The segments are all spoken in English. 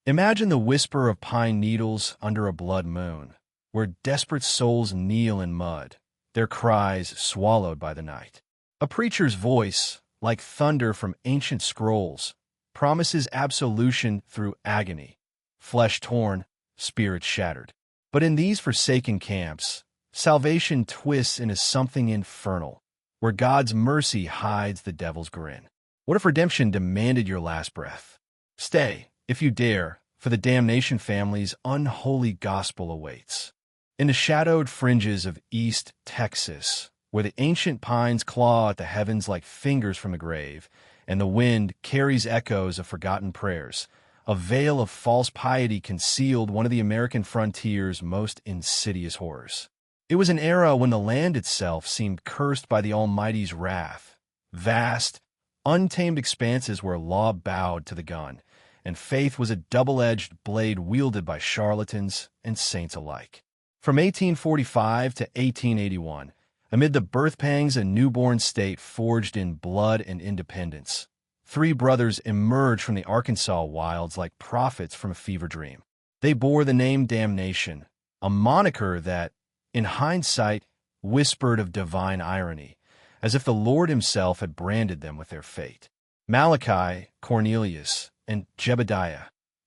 Imagine the whisper of pine needles under a blood moon, where desperate souls kneel in mud, their cries swallowed by the night. A preacher's voice, like thunder from ancient scrolls, promises absolution through agony, flesh torn, spirit shattered. But in these forsaken camps, salvation twists into something infernal, where God's mercy hides the devil's grin. What if redemption demanded your last breath? Stay, if you dare, for the Damnation family's unholy gospel awaits. In the shadowed fringes of East Texas, where the ancient pines claw at the heavens like fingers from the grave, and the wind carries echoes of forgotten prayers, a veil of false piety concealed one of the American frontier's most insidious horrors. It was an era when the land itself seemed cursed by the Almighty's wrath, vast, untamed expanses where law bowed to the gun, and faith was a double-edged blade wielded by charlatans and saints alike. From 1845 to 1881, amid the birth pangs a newborn state forged in blood and independence, three brothers emerged from the Arkansas wilds like prophets from a fever dream. They bore the name Damnation, a moniker that, in hindsight, whispered of divine irony, as if the Lord himself had branded them with their fate. Malachi, Cornelius, and Jebediah.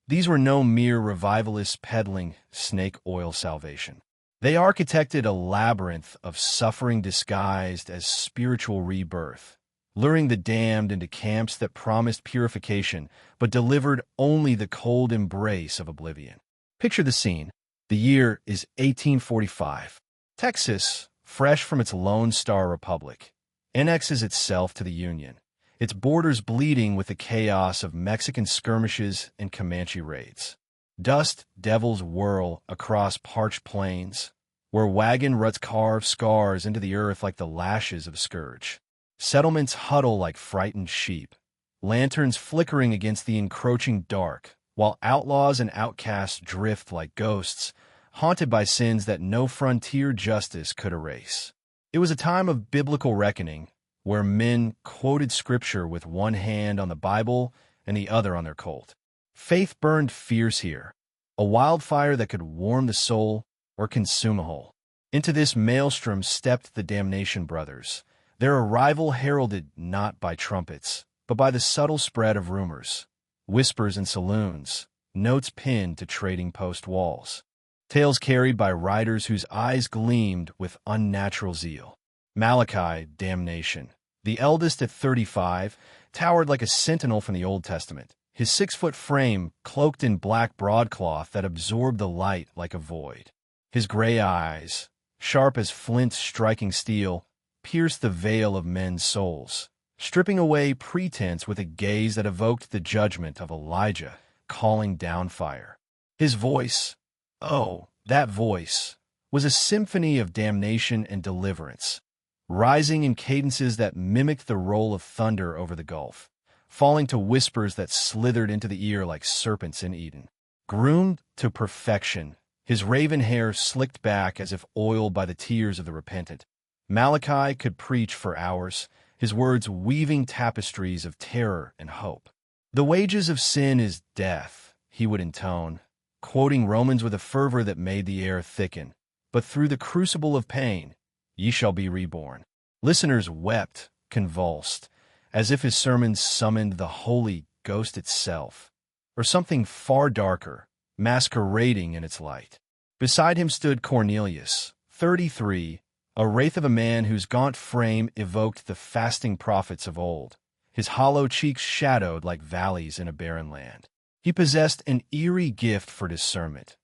These were no mere revivalists peddling snake oil salvation. They architected a labyrinth of suffering disguised as spiritual rebirth, luring the damned into camps that promised purification but delivered only the cold embrace of oblivion. Picture the scene. The year is 1845. Texas, fresh from its Lone Star Republic, annexes itself to the Union, its borders bleeding with the chaos of Mexican skirmishes and Comanche raids. Dust devils whirl across parched plains, where wagon ruts carve scars into the earth like the lashes of a scourge. Settlements huddle like frightened sheep, lanterns flickering against the encroaching dark, while outlaws and outcasts drift like ghosts, haunted by sins that no frontier justice could erase. It was a time of biblical reckoning, where men quoted scripture with one hand on the Bible and the other on their Colt. Faith burned fierce here, a wildfire that could warm the soul or consume a whole. Into this maelstrom stepped the Damnation Brothers, their arrival heralded not by trumpets, but by the subtle spread of rumors, whispers in saloons, notes pinned to trading post walls, tales carried by riders whose eyes gleamed with unnatural zeal. Malachi, Damnation, the eldest at 35, towered like a sentinel from the Old Testament, his 6-foot frame cloaked in black broadcloth that absorbed the light like a void. His gray eyes, sharp as flint striking steel, pierced the veil of men's souls, stripping away pretense with a gaze that evoked the judgment of Elijah calling down fire. His voice, oh, that voice, was a symphony of damnation and deliverance, rising in cadences that mimicked the roll of thunder over the gulf, falling to whispers that slithered into the ear like serpents in Eden. Groomed to perfection, his raven hair slicked back as if oiled by the tears of the repentant, Malachi could preach for hours, his words weaving tapestries of terror and hope. "The wages of sin is death," he would intone, quoting Romans with a fervor that made the air thicken. "But through the crucible of pain, ye shall be reborn." Listeners wept, convulsed, as if his sermons summoned the Holy Ghost itself, or something far darker, masquerading in its light. Beside him stood Cornelius, 33, a wraith of a man whose gaunt frame evoked the fasting prophets of old, his hollow cheeks shadowed like valleys in a barren land. He possessed an eerie gift for discernment,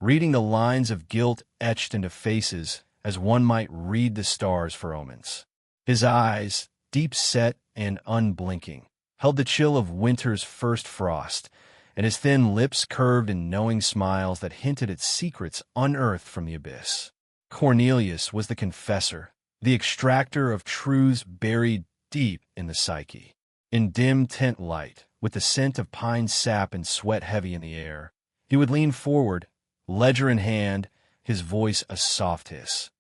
reading the lines of guilt etched into faces as one might read the stars for omens. His eyes, deep-set and unblinking, held the chill of winter's first frost, and his thin lips curved in knowing smiles that hinted at secrets unearthed from the abyss. Cornelius was the confessor, the extractor of truths buried deep in the psyche. In dim tent light, with the scent of pine sap and sweat heavy in the air, he would lean forward, ledger in hand, his voice a soft hiss.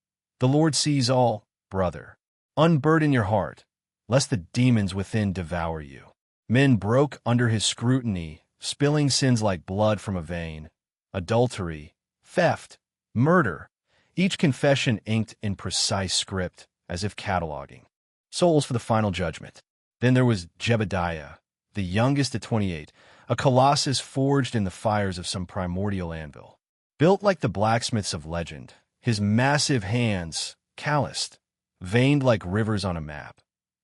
"The Lord sees all, brother. Unburden your heart, lest the demons within devour you." Men broke under his scrutiny, spilling sins like blood from a vein, adultery, theft, murder, each confession inked in precise script, as if cataloging. Souls for the final judgment. Then there was Jebediah, the youngest at 28, a colossus forged in the fires of some primordial anvil. Built like the blacksmiths of legend, his massive hands, calloused, veined like rivers on a map,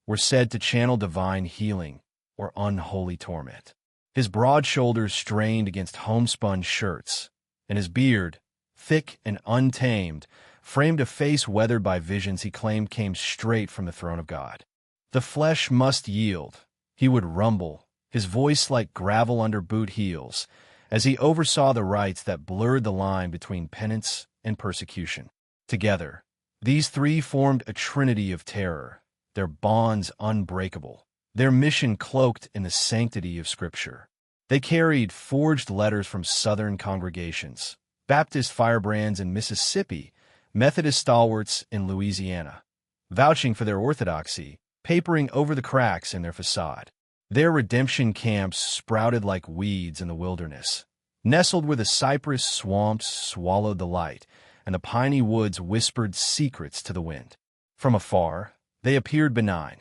were said to channel divine healing or unholy torment. His broad shoulders strained against homespun shirts, and his beard, thick and untamed, framed a face weathered by visions he claimed came straight from the throne of God. The flesh must yield. He would rumble, his voice like gravel under boot heels, as he oversaw the rites that blurred the line between penance and persecution. Together, these three formed a trinity of terror, their bonds unbreakable, their mission cloaked in the sanctity of Scripture. They carried forged letters from Southern congregations, Baptist firebrands in Mississippi, Methodist stalwarts in Louisiana, vouching for their orthodoxy, papering over the cracks in their facade. Their redemption camps sprouted like weeds in the wilderness, nestled where the cypress swamps swallowed the light, and the piney woods whispered secrets to the wind. From afar, they appeared benign,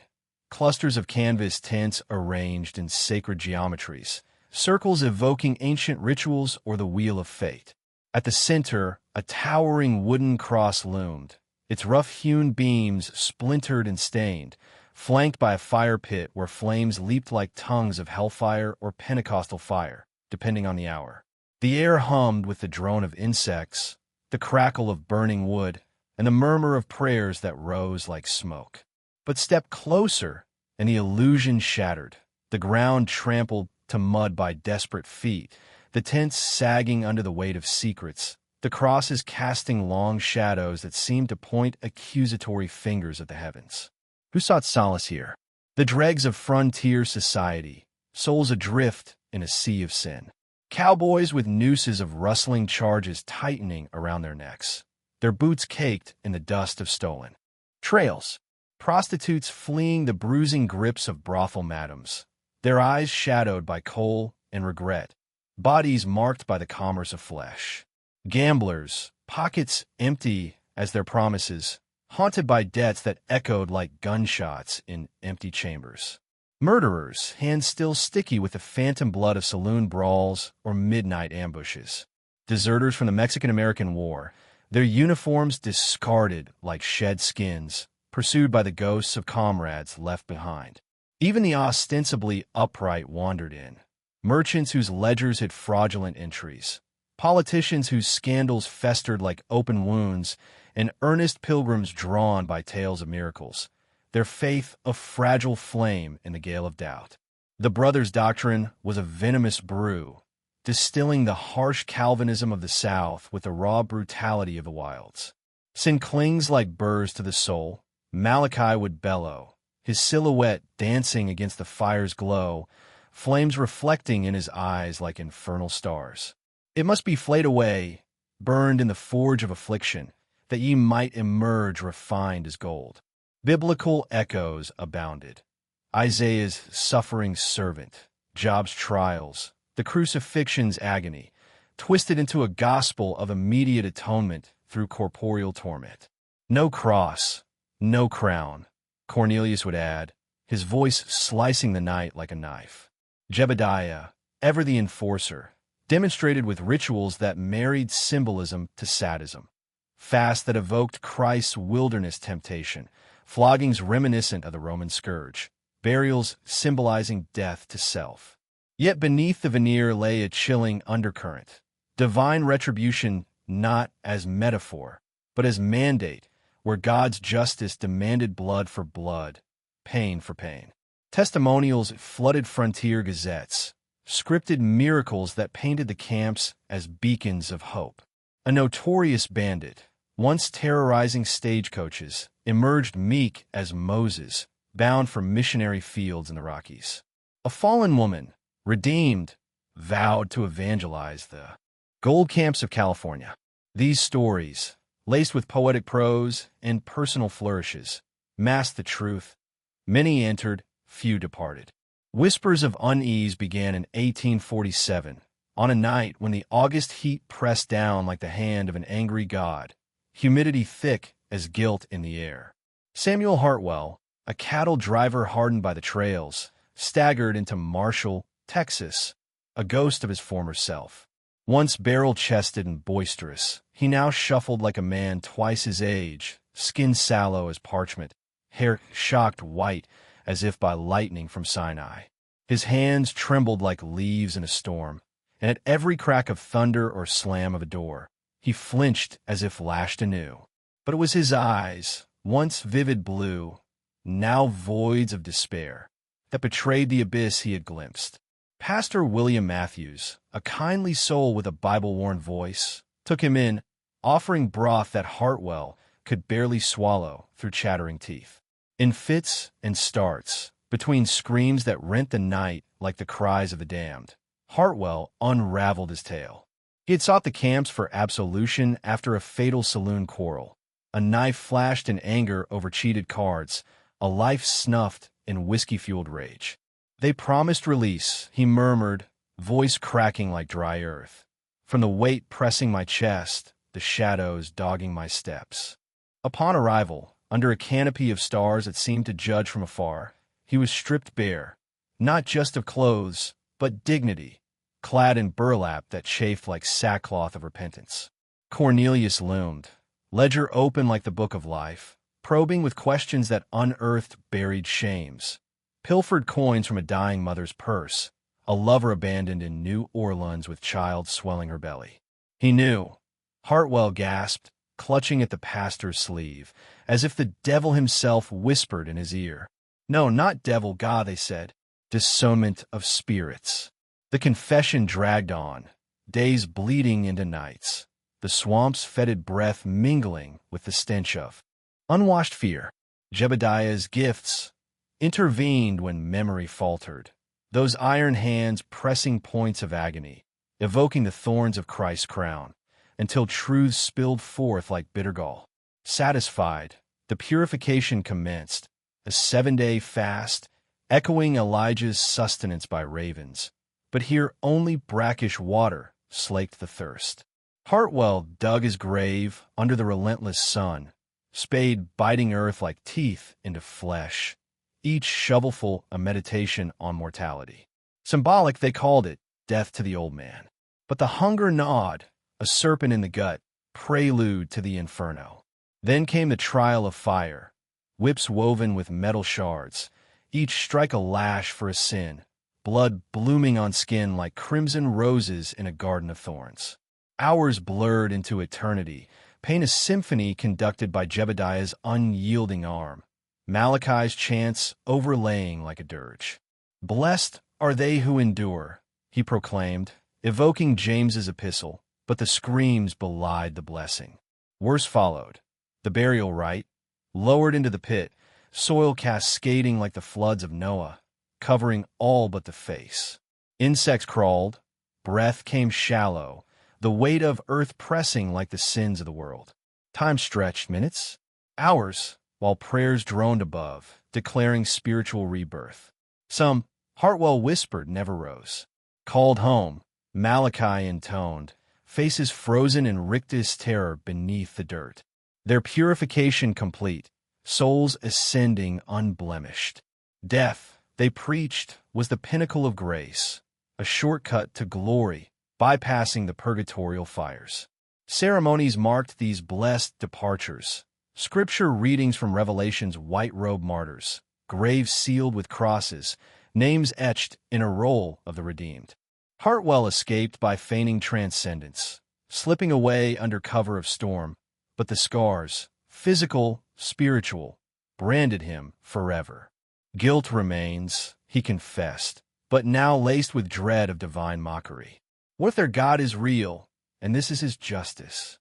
clusters of canvas tents arranged in sacred geometries, circles evoking ancient rituals or the wheel of fate. At the center, a towering wooden cross loomed, its rough-hewn beams splintered and stained, flanked by a fire pit where flames leaped like tongues of hellfire or Pentecostal fire, depending on the hour. The air hummed with the drone of insects, the crackle of burning wood, and the murmur of prayers that rose like smoke. But step closer, and the illusion shattered, the ground trampled to mud by desperate feet, the tents sagging under the weight of secrets, the crosses casting long shadows that seemed to point accusatory fingers at the heavens. Who sought solace here? The dregs of frontier society, souls adrift in a sea of sin. Cowboys with nooses of rustling charges tightening around their necks, their boots caked in the dust of stolen trails. Prostitutes fleeing the bruising grips of brothel madams, their eyes shadowed by coal and regret, bodies marked by the commerce of flesh. Gamblers, pockets empty as their promises, haunted by debts that echoed like gunshots in empty chambers. Murderers, hands still sticky with the phantom blood of saloon brawls or midnight ambushes. Deserters from the Mexican-American War, their uniforms discarded like shed skins, pursued by the ghosts of comrades left behind. Even the ostensibly upright wandered in. Merchants whose ledgers had fraudulent entries, politicians whose scandals festered like open wounds, and earnest pilgrims drawn by tales of miracles, their faith a fragile flame in the gale of doubt. The brothers' doctrine was a venomous brew, distilling the harsh Calvinism of the South with the raw brutality of the wilds. Sin clings like burrs to the soul. Malachi would bellow, his silhouette dancing against the fire's glow, flames reflecting in his eyes like infernal stars. It must be flayed away, burned in the forge of affliction, that ye might emerge refined as gold. Biblical echoes abounded. Isaiah's suffering servant, Job's trials, the crucifixion's agony, twisted into a gospel of immediate atonement through corporeal torment. No cross, no crown, Cornelius would add, his voice slicing the night like a knife. Jebediah, ever the enforcer, demonstrated with rituals that married symbolism to sadism. Fasts that evoked Christ's wilderness temptation, floggings reminiscent of the Roman scourge, burials symbolizing death to self. Yet beneath the veneer lay a chilling undercurrent, divine retribution not as metaphor, but as mandate, where God's justice demanded blood for blood, pain for pain. Testimonials flooded frontier gazettes, scripted miracles that painted the camps as beacons of hope. A notorious bandit, once terrorizing stagecoaches, emerged meek as Moses, bound for missionary fields in the Rockies. A fallen woman, redeemed, vowed to evangelize the gold camps of California. These stories, laced with poetic prose and personal flourishes, masked the truth. Many entered, few departed. Whispers of unease began in 1847, on a night when the August heat pressed down like the hand of an angry god, humidity thick as guilt in the air. Samuel Hartwell, a cattle driver hardened by the trails, staggered into Marshall, Texas, a ghost of his former self. Once barrel-chested and boisterous, he now shuffled like a man twice his age, skin sallow as parchment, hair shocked white as if by lightning from Sinai. His hands trembled like leaves in a storm, and at every crack of thunder or slam of a door, he flinched as if lashed anew. But it was his eyes, once vivid blue, now voids of despair, that betrayed the abyss he had glimpsed. Pastor William Matthews, a kindly soul with a Bible-worn voice, took him in, offering broth that Hartwell could barely swallow through chattering teeth. In fits and starts, between screams that rent the night like the cries of the damned, Hartwell unraveled his tale. He had sought the camps for absolution after a fatal saloon quarrel. A knife flashed in anger over cheated cards, a life snuffed in whiskey-fueled rage. They promised release, he murmured, voice cracking like dry earth. From the weight pressing my chest, the shadows dogging my steps. Upon arrival, under a canopy of stars that seemed to judge from afar, he was stripped bare, not just of clothes, but dignity, clad in burlap that chafed like sackcloth of repentance. Cornelius loomed, ledger open like the book of life, probing with questions that unearthed buried shames. Pilfered coins from a dying mother's purse, a lover abandoned in New Orleans with child swelling her belly. He knew. Hartwell gasped, clutching at the pastor's sleeve, as if the devil himself whispered in his ear. No, not devil, God, they said. Discernment of spirits. The confession dragged on, days bleeding into nights, the swamp's fetid breath mingling with the stench of unwashed fear. Jebediah's gifts intervened when memory faltered, those iron hands pressing points of agony, evoking the thorns of Christ's crown, until truths spilled forth like bitter gall. Satisfied, the purification commenced, a 7-day fast, echoing Elijah's sustenance by ravens. But here only brackish water slaked the thirst. Hartwell dug his grave under the relentless sun, spade biting earth like teeth into flesh, each shovelful a meditation on mortality. Symbolic, they called it, death to the old man. But the hunger gnawed, a serpent in the gut, prelude to the inferno. Then came the trial of fire, whips woven with metal shards, each strike a lash for a sin, blood blooming on skin like crimson roses in a garden of thorns. Hours blurred into eternity, paint a symphony conducted by Jebediah's unyielding arm, Malachi's chants overlaying like a dirge. Blessed are they who endure, he proclaimed, evoking James's epistle, but the screams belied the blessing. Worse followed. The burial rite, lowered into the pit, soil cascading like the floods of Noah, covering all but the face. Insects crawled, breath came shallow, the weight of earth pressing like the sins of the world. Time stretched minutes, hours, while prayers droned above, declaring spiritual rebirth. Some, Hartwell whispered, never rose. Called home, Malachi intoned, faces frozen in rictus terror beneath the dirt. Their purification complete, souls ascending unblemished. Death, they preached, was the pinnacle of grace, a shortcut to glory, bypassing the purgatorial fires. Ceremonies marked these blessed departures. Scripture readings from Revelation's white-robed martyrs, graves sealed with crosses, names etched in a roll of the redeemed. Hartwell escaped by feigning transcendence, slipping away under cover of storm, but the scars, physical, spiritual, branded him forever. Guilt remains, he confessed, but now laced with dread of divine mockery. What if their God is real, and this is his justice?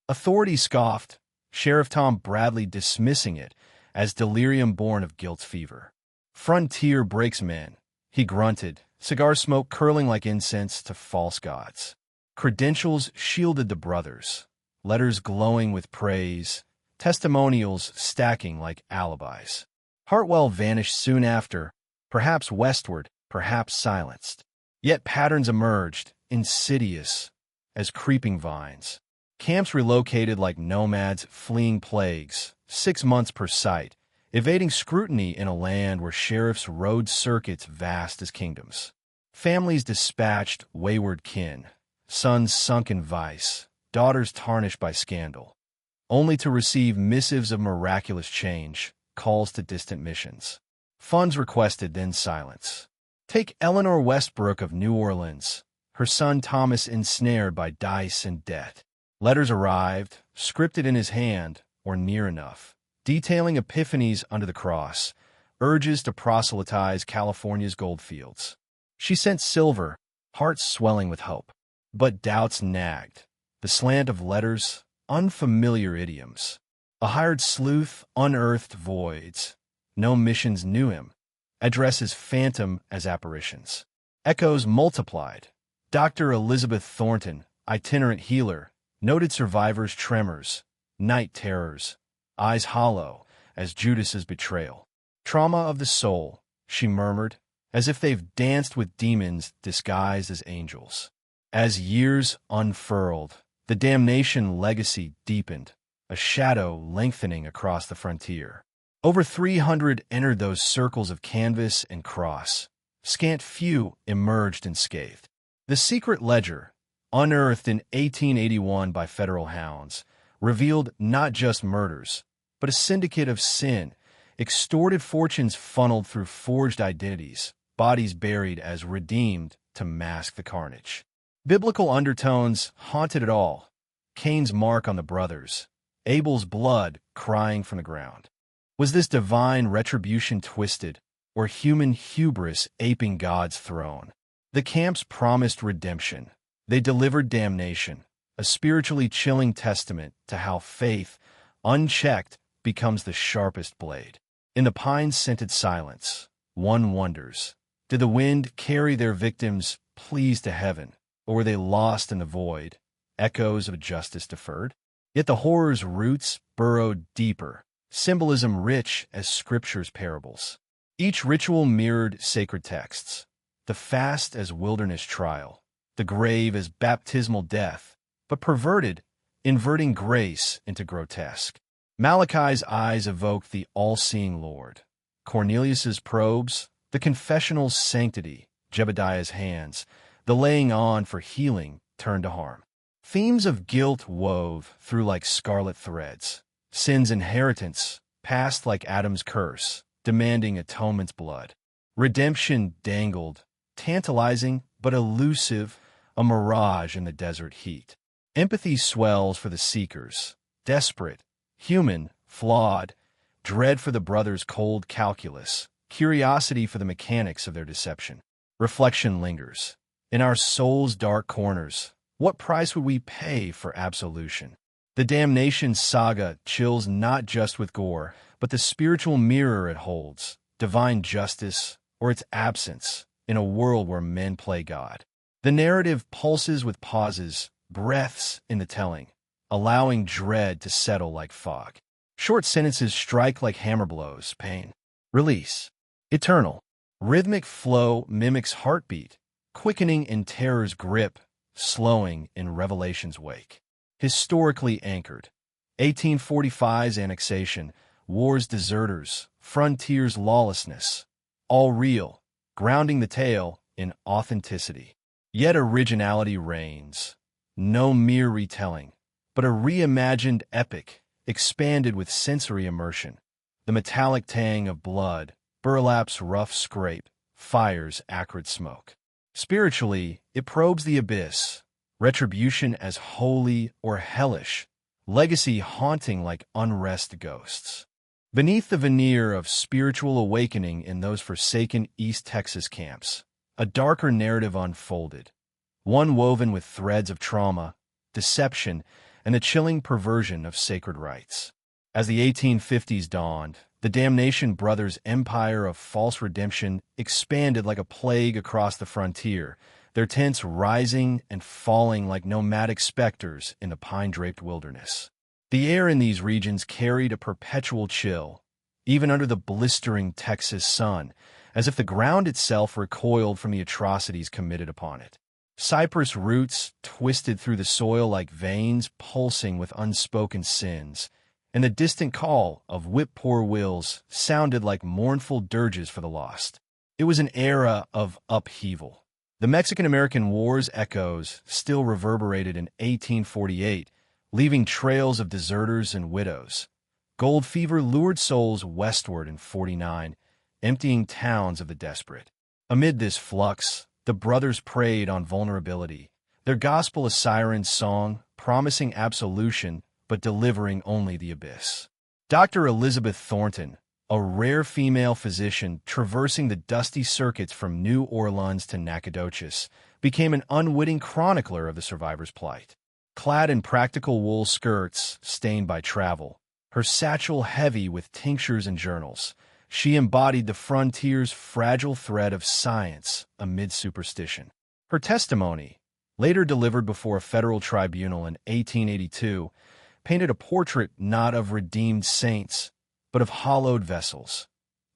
Authority scoffed, Sheriff Tom Bradley dismissing it as delirium born of guilt's fever. Frontier breaks men, he grunted, cigar smoke curling like incense to false gods. Credentials shielded the brothers, letters glowing with praise, testimonials stacking like alibis. Hartwell vanished soon after, perhaps westward, perhaps silenced. Yet patterns emerged, insidious as creeping vines. Camps relocated like nomads fleeing plagues, 6 months per site, evading scrutiny in a land where sheriffs rode circuits vast as kingdoms. Families dispatched wayward kin, sons sunk in vice, daughters tarnished by scandal, only to receive missives of miraculous change, calls to distant missions. Funds requested, then silence. Take Eleanor Westbrook of New Orleans, her son Thomas ensnared by dice and debt. Letters arrived, scripted in his hand, or near enough, detailing epiphanies under the cross, urges to proselytize California's goldfields. She sent silver, hearts swelling with hope. But doubts nagged. The slant of letters, unfamiliar idioms. A hired sleuth unearthed voids. No missions knew him. Addresses phantom as apparitions. Echoes multiplied. Dr. Elizabeth Thornton, itinerant healer, noted survivors' tremors, night terrors, eyes hollow as Judas's betrayal. Trauma of the soul, she murmured, as if they've danced with demons disguised as angels. As years unfurled, the damnation legacy deepened, a shadow lengthening across the frontier. Over 300 entered those circles of canvas and cross. Scant few emerged unscathed. The secret ledger, unearthed in 1881 by federal hounds, revealed not just murders, but a syndicate of sin, extorted fortunes funneled through forged identities, bodies buried as redeemed to mask the carnage. Biblical undertones haunted it all. Cain's mark on the brothers, Abel's blood crying from the ground. Was this divine retribution twisted, or human hubris aping God's throne? The camps promised redemption. They delivered damnation, a spiritually chilling testament to how faith, unchecked, becomes the sharpest blade. In the pine-scented silence, one wonders, did the wind carry their victims pleased to heaven, or were they lost in the void, echoes of justice deferred? Yet the horror's roots burrowed deeper, symbolism rich as Scripture's parables. Each ritual mirrored sacred texts, the fast as wilderness trial, the grave as baptismal death, but perverted, inverting grace into grotesque. Malachi's eyes evoked the all-seeing Lord. Cornelius's probes, the confessional's sanctity, Jebediah's hands, the laying on for healing turned to harm. Themes of guilt wove through like scarlet threads. Sin's inheritance passed like Adam's curse, demanding atonement's blood. Redemption dangled, tantalizing but elusive, a mirage in the desert heat. Empathy swells for the seekers, desperate, human, flawed, dread for the brothers' cold calculus, curiosity for the mechanics of their deception. Reflection lingers. In our soul's dark corners, what price would we pay for absolution? The damnation saga chills not just with gore, but the spiritual mirror it holds, divine justice or its absence in a world where men play God. The narrative pulses with pauses, breaths in the telling, allowing dread to settle like fog. Short sentences strike like hammer blows, pain. Release. Eternal. Rhythmic flow mimics heartbeat, quickening in terror's grip, slowing in revelation's wake. Historically anchored. 1845's annexation, war's deserters, frontiers' lawlessness. All real, grounding the tale in authenticity. Yet originality reigns. No mere retelling, but a reimagined epic, expanded with sensory immersion. The metallic tang of blood, burlap's rough scrape, fire's acrid smoke. Spiritually, it probes the abyss, retribution as holy or hellish, legacy haunting like unrest ghosts. Beneath the veneer of spiritual awakening in those forsaken East Texas camps, a darker narrative unfolded, one woven with threads of trauma, deception, and the chilling perversion of sacred rites. As the 1850s dawned, the Damnation Brothers' empire of false redemption expanded like a plague across the frontier, their tents rising and falling like nomadic specters in the pine-draped wilderness. The air in these regions carried a perpetual chill, even under the blistering Texas sun, as if the ground itself recoiled from the atrocities committed upon it. Cypress roots twisted through the soil like veins pulsing with unspoken sins, and the distant call of whip poor wills sounded like mournful dirges for the lost. It was an era of upheaval. The Mexican-American War's echoes still reverberated in 1848, leaving trails of deserters and widows. Gold fever lured souls westward in 49, emptying towns of the desperate. Amid this flux, the brothers preyed on vulnerability, their gospel a siren song, promising absolution but delivering only the abyss. Dr. Elizabeth Thornton, a rare female physician traversing the dusty circuits from New Orleans to Nacogdoches, became an unwitting chronicler of the survivor's plight. Clad in practical wool skirts stained by travel, her satchel heavy with tinctures and journals, she embodied the frontier's fragile thread of science amid superstition. Her testimony, later delivered before a federal tribunal in 1882, painted a portrait not of redeemed saints, but of hollowed vessels,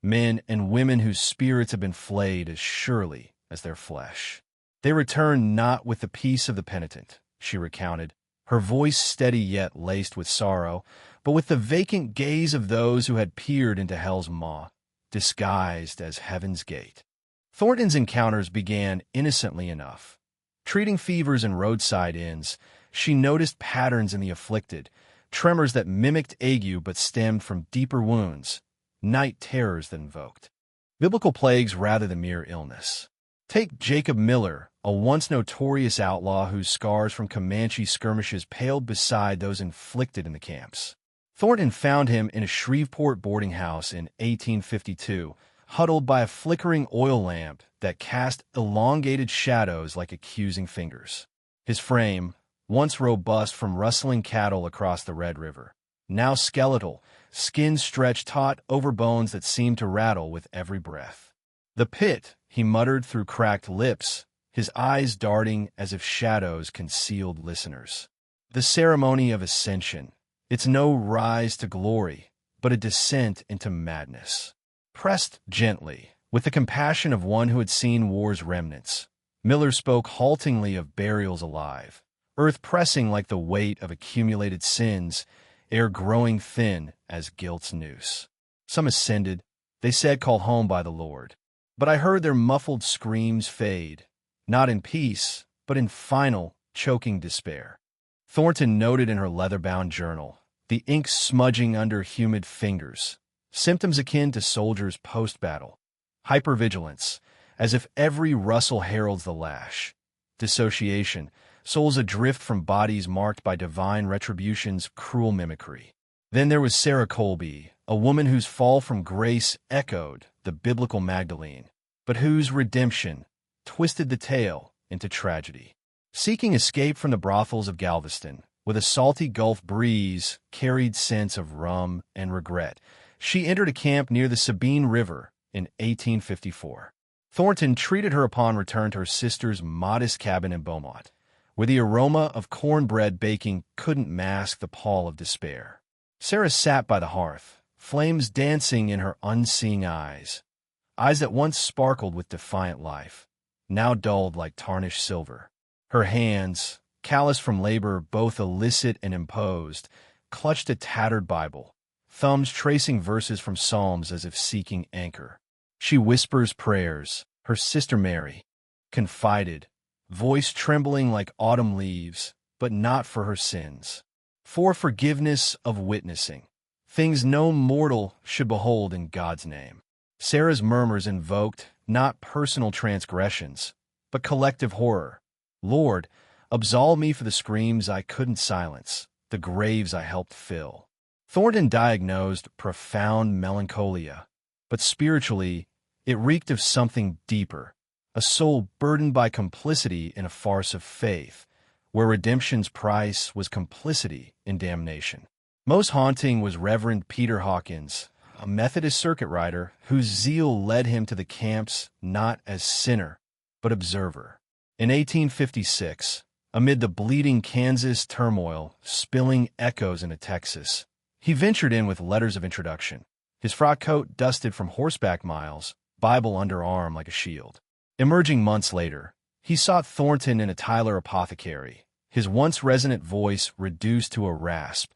men and women whose spirits have been flayed as surely as their flesh. They returned not with the peace of the penitent, she recounted, her voice steady yet laced with sorrow, but with the vacant gaze of those who had peered into hell's maw, disguised as heaven's gate. Thornton's encounters began innocently enough. Treating fevers in roadside inns, she noticed patterns in the afflicted, tremors that mimicked ague but stemmed from deeper wounds, night terrors that invoked biblical plagues rather than mere illness. Take Jacob Miller, a once notorious outlaw whose scars from Comanche skirmishes paled beside those inflicted in the camps. Thornton found him in a Shreveport boarding house in 1852, huddled by a flickering oil lamp that cast elongated shadows like accusing fingers. His frame, once robust from rustling cattle across the Red River, now skeletal, skin stretched taut over bones that seemed to rattle with every breath. "The pit," he muttered through cracked lips, his eyes darting as if shadows concealed listeners. The ceremony of ascension. It's no rise to glory, but a descent into madness. Pressed gently, with the compassion of one who had seen war's remnants, Miller spoke haltingly of burials alive, earth pressing like the weight of accumulated sins, air growing thin as guilt's noose. Some ascended, they said, called home by the Lord. But I heard their muffled screams fade, not in peace, but in final, choking despair. Thornton noted in her leather-bound journal, the ink smudging under humid fingers, symptoms akin to soldiers post-battle, hypervigilance, as if every rustle heralds the lash, dissociation, souls adrift from bodies marked by divine retribution's cruel mimicry. Then there was Sarah Colby, a woman whose fall from grace echoed the biblical Magdalene, but whose redemption twisted the tale into tragedy. Seeking escape from the brothels of Galveston, with a salty Gulf breeze carried scents of rum and regret, she entered a camp near the Sabine River in 1854. Thornton treated her upon return to her sister's modest cabin in Beaumont, where the aroma of cornbread baking couldn't mask the pall of despair. Sarah sat by the hearth, flames dancing in her unseeing eyes that once sparkled with defiant life, now dulled like tarnished silver. Her hands, callous from labor both illicit and imposed, clutched a tattered Bible, thumbs tracing verses from Psalms as if seeking anchor. She whispers prayers, her sister Mary, confided, voice trembling like autumn leaves, but not for her sins. For forgiveness of witnessing, things no mortal should behold in God's name. Sarah's murmurs invoked not personal transgressions, but collective horror. Lord, absolve me for the screams I couldn't silence, the graves I helped fill. Thornton diagnosed profound melancholia, but spiritually, it reeked of something deeper, a soul burdened by complicity in a farce of faith, where redemption's price was complicity in damnation. Most haunting was Reverend Peter Hawkins, a Methodist circuit rider whose zeal led him to the camps not as sinner, but observer. In 1856, amid the bleeding Kansas turmoil spilling echoes into Texas, he ventured in with letters of introduction. His frock coat dusted from horseback miles, Bible underarm like a shield. Emerging months later, he sought Thornton in a Tyler apothecary, his once resonant voice reduced to a rasp,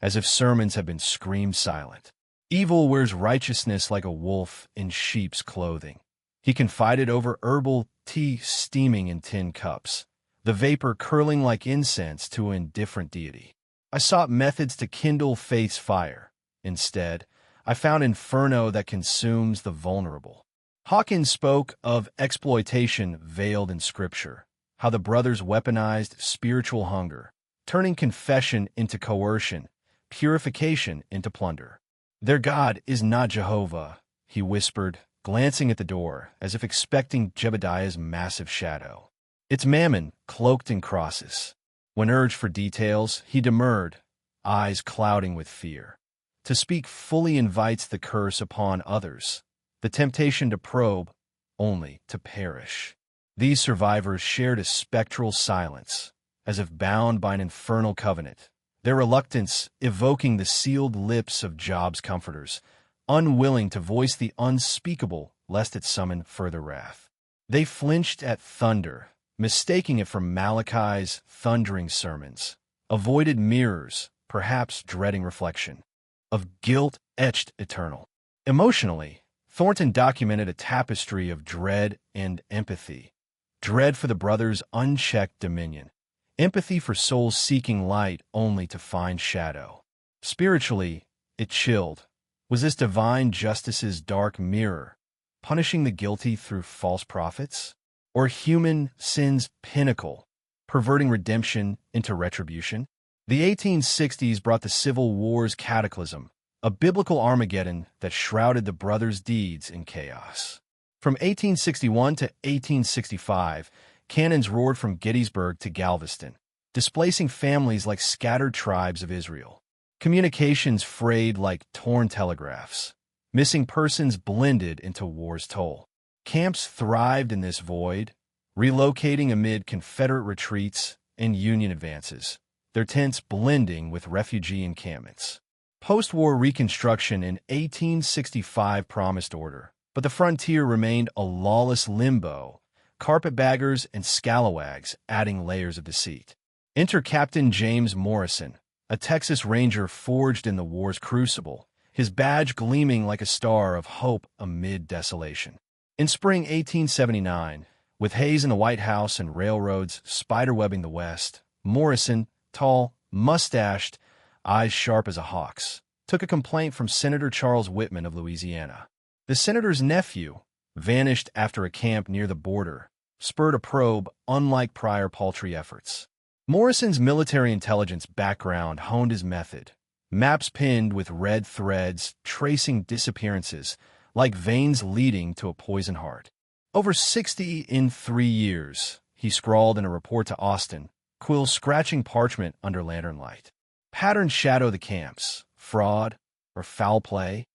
as if sermons had been screamed silent. Evil wears righteousness like a wolf in sheep's clothing. He confided over herbal tea steaming in tin cups, the vapor curling like incense to an indifferent deity. I sought methods to kindle faith's fire. Instead, I found inferno that consumes the vulnerable. Hawkins spoke of exploitation veiled in Scripture, how the brothers weaponized spiritual hunger, turning confession into coercion, purification into plunder. Their God is not Jehovah, he whispered, glancing at the door, as if expecting Jebediah's massive shadow. It's Mammon, cloaked in crosses. When urged for details, he demurred, eyes clouding with fear. To speak fully invites the curse upon others, the temptation to probe, only to perish. These survivors shared a spectral silence, as if bound by an infernal covenant, their reluctance evoking the sealed lips of Job's comforters, unwilling to voice the unspeakable lest it summon further wrath. They flinched at thunder, mistaking it for Malachi's thundering sermons, avoided mirrors, perhaps dreading reflection, of guilt etched eternal. Emotionally, Thornton documented a tapestry of dread and empathy. Dread for the brothers' unchecked dominion. Empathy for souls seeking light only to find shadow. Spiritually, it chilled. Was this divine justice's dark mirror, punishing the guilty through false prophets? Or human sin's pinnacle, perverting redemption into retribution? The 1860s brought the Civil War's cataclysm, a biblical Armageddon that shrouded the brothers' deeds in chaos. From 1861 to 1865, cannons roared from Gettysburg to Galveston, displacing families like scattered tribes of Israel. Communications frayed like torn telegraphs. Missing persons blended into war's toll. Camps thrived in this void, relocating amid Confederate retreats and Union advances, their tents blending with refugee encampments. Post-war Reconstruction in 1865 promised order, but the frontier remained a lawless limbo, carpetbaggers and scalawags adding layers of deceit. Enter Captain James Morrison, a Texas Ranger forged in the war's crucible, his badge gleaming like a star of hope amid desolation. In spring 1879, with haze in the White House and railroads spiderwebbing the West, Morrison, tall, mustached, eyes sharp as a hawk's, took a complaint from Senator Charles Whitman of Louisiana. The senator's nephew, vanished after a camp near the border, spurred a probe unlike prior paltry efforts. Morrison's military intelligence background honed his method, maps pinned with red threads tracing disappearances, like veins leading to a poisoned heart. Over 60 in 3 years, he scrawled in a report to Austin, quill scratching parchment under lantern light. Patterns shadow the camps, fraud or foul play.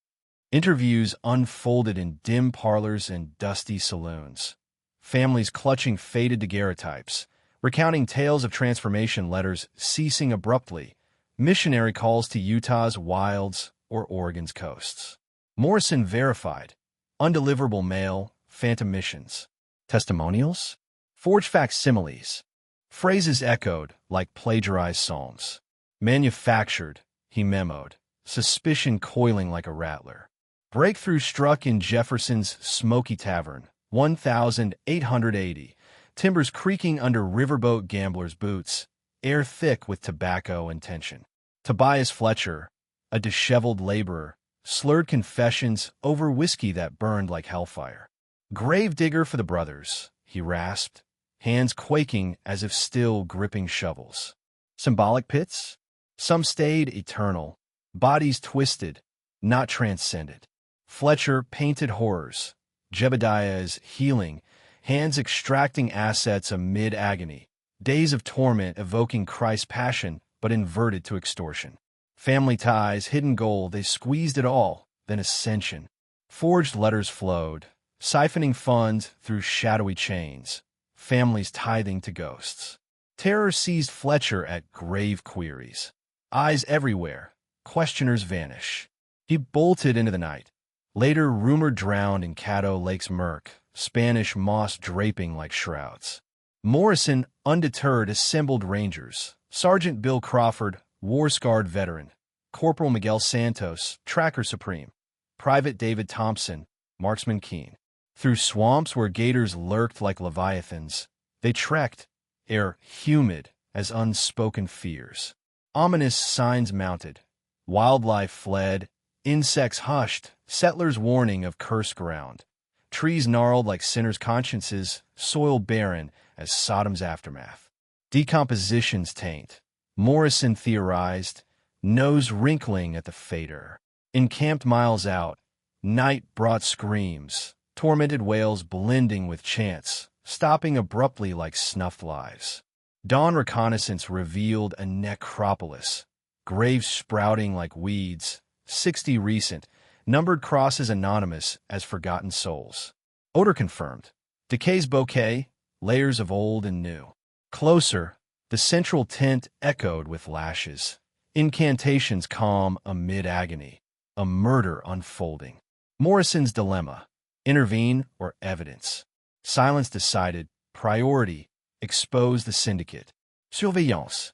Interviews unfolded in dim parlors and dusty saloons. Families clutching faded daguerreotypes, recounting tales of transformation letters ceasing abruptly, missionary calls to Utah's wilds or Oregon's coasts. Morrison verified, undeliverable mail, phantom missions, testimonials, forged facsimiles, phrases echoed like plagiarized psalms. Manufactured, he memoed, suspicion coiling like a rattler. Breakthrough struck in Jefferson's Smoky Tavern, 1880, timbers creaking under riverboat gamblers' boots, air thick with tobacco and tension. Tobias Fletcher, a disheveled laborer, slurred confessions over whiskey that burned like hellfire. Gravedigger for the brothers, he rasped, hands quaking as if still gripping shovels. Symbolic pits? Some stayed eternal, bodies twisted, not transcended. Fletcher painted horrors, Jebediah's healing, hands extracting assets amid agony, days of torment evoking Christ's passion but inverted to extortion. Family ties, hidden gold, they squeezed it all, then ascension. Forged letters flowed, siphoning funds through shadowy chains, families tithing to ghosts. Terror seized Fletcher at grave queries. Eyes everywhere, questioners vanish. He bolted into the night, later rumored drowned in Caddo Lake's murk, Spanish moss draping like shrouds. Morrison, undeterred, assembled rangers. Sergeant Bill Crawford, war-scarred veteran. Corporal Miguel Santos, tracker supreme. Private David Thompson, marksman keen. Through swamps where gators lurked like leviathans, they trekked, air humid as unspoken fears. Ominous signs mounted. Wildlife fled, insects hushed, settlers warning of cursed ground. Trees gnarled like sinners' consciences, soil barren as Sodom's aftermath. Decomposition's taint. Morrison theorized, nose wrinkling at the fader. Encamped miles out, night brought screams, tormented wails blending with chants, stopping abruptly like snuffed lives. Dawn reconnaissance revealed a necropolis, graves sprouting like weeds, 60 recent, numbered crosses anonymous as forgotten souls. Odor confirmed. Decay's bouquet, layers of old and new. Closer, the central tent echoed with lashes. Incantations calm amid agony. A murder unfolding. Morrison's dilemma. Intervene or evidence. Silence decided. Priority. Expose the syndicate. Surveillance.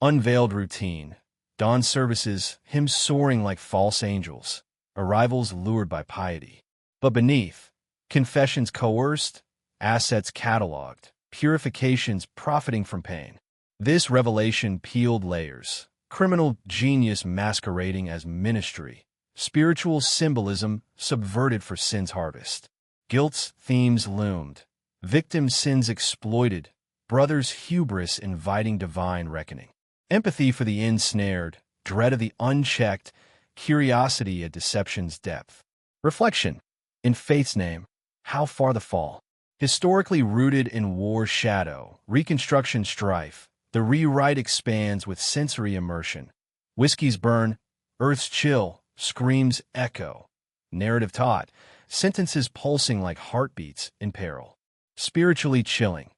Unveiled routine. Dawn services, hymns soaring like false angels. Arrivals lured by piety. But beneath, confessions coerced, assets cataloged, purifications profiting from pain. This revelation peeled layers. Criminal genius masquerading as ministry. Spiritual symbolism subverted for sin's harvest. Guilt's themes loomed. Victim sins exploited. Brothers' hubris inviting divine reckoning. Empathy for the ensnared. Dread of the unchecked. Curiosity at deception's depth. Reflection. In faith's name, how far the fall? Historically rooted in war's shadow, Reconstruction strife, the rewrite expands with sensory immersion. Whiskey's burn, earth's chill, screams echo. Narrative taut, sentences pulsing like heartbeats in peril. Spiritually chilling.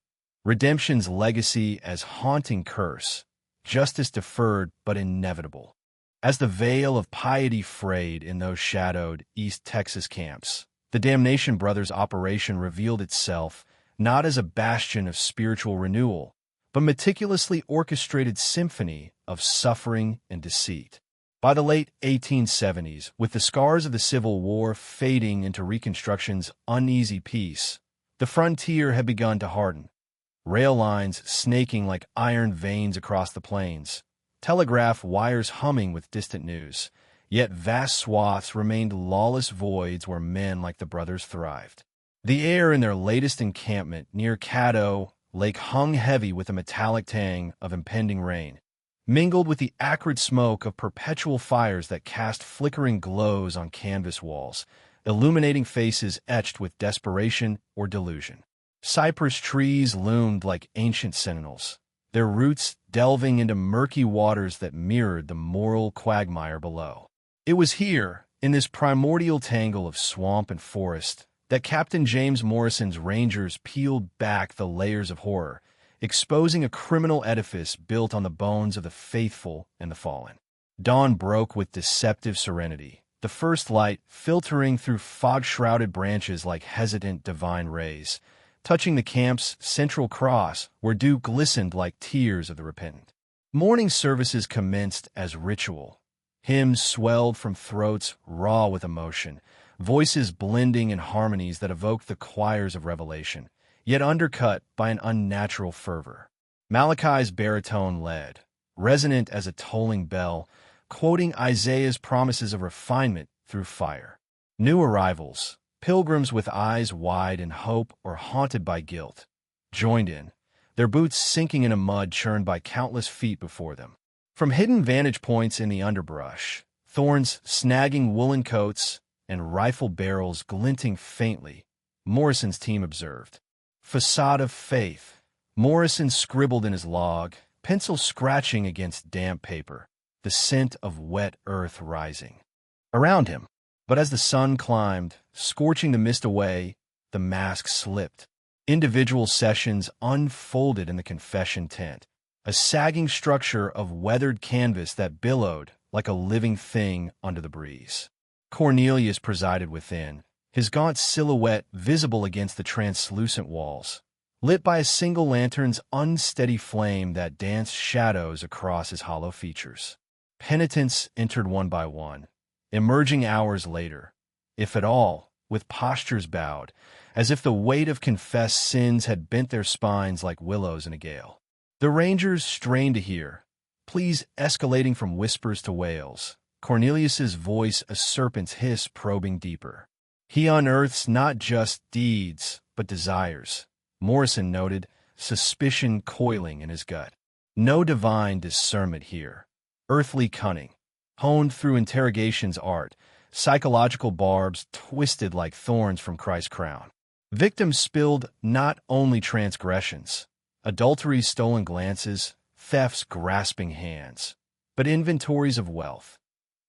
Redemption's legacy as haunting curse. Justice deferred but inevitable. As the veil of piety frayed in those shadowed East Texas camps, the Damnation Brothers operation revealed itself not as a bastion of spiritual renewal, but meticulously orchestrated symphony of suffering and deceit. By the late 1870s, with the scars of the Civil War fading into Reconstruction's uneasy peace, the frontier had begun to harden. Rail lines snaking like iron veins across the plains, telegraph wires humming with distant news, yet vast swaths remained lawless voids where men like the brothers thrived. The air in their latest encampment near Caddo Lake hung heavy with a metallic tang of impending rain, mingled with the acrid smoke of perpetual fires that cast flickering glows on canvas walls, illuminating faces etched with desperation or delusion. Cypress trees loomed like ancient sentinels, their roots delving into murky waters that mirrored the moral quagmire below. It was here, in this primordial tangle of swamp and forest, that Captain James Morrison's Rangers peeled back the layers of horror, exposing a criminal edifice built on the bones of the faithful and the fallen. Dawn broke with deceptive serenity, the first light filtering through fog-shrouded branches like hesitant divine rays, touching the camp's central cross where dew glistened like tears of the repentant. Morning services commenced as ritual. Hymns swelled from throats raw with emotion, voices blending in harmonies that evoked the choirs of revelation, yet undercut by an unnatural fervor. Malachi's baritone led, resonant as a tolling bell, quoting Isaiah's promises of refinement through fire. New arrivals, pilgrims with eyes wide in hope or haunted by guilt, joined in, their boots sinking in a mud churned by countless feet before them. From hidden vantage points in the underbrush, thorns snagging woolen coats and rifle barrels glinting faintly, Morrison's team observed. Facade of faith, Morrison scribbled in his log, pencil scratching against damp paper, the scent of wet earth rising around him. But as the sun climbed, scorching the mist away, the mask slipped. Individual sessions unfolded in the confession tent, a sagging structure of weathered canvas that billowed like a living thing under the breeze. Cornelius presided within, his gaunt silhouette visible against the translucent walls, lit by a single lantern's unsteady flame that danced shadows across his hollow features. Penitents entered one by one, emerging hours later, if at all, with postures bowed, as if the weight of confessed sins had bent their spines like willows in a gale. The rangers strained to hear, pleas escalating from whispers to wails, Cornelius's voice a serpent's hiss probing deeper. He unearths not just deeds, but desires, Morrison noted, suspicion coiling in his gut. No divine discernment here. Earthly cunning, honed through interrogation's art, psychological barbs twisted like thorns from Christ's crown. Victims spilled not only transgressions, adultery's stolen glances, theft's grasping hands, but inventories of wealth.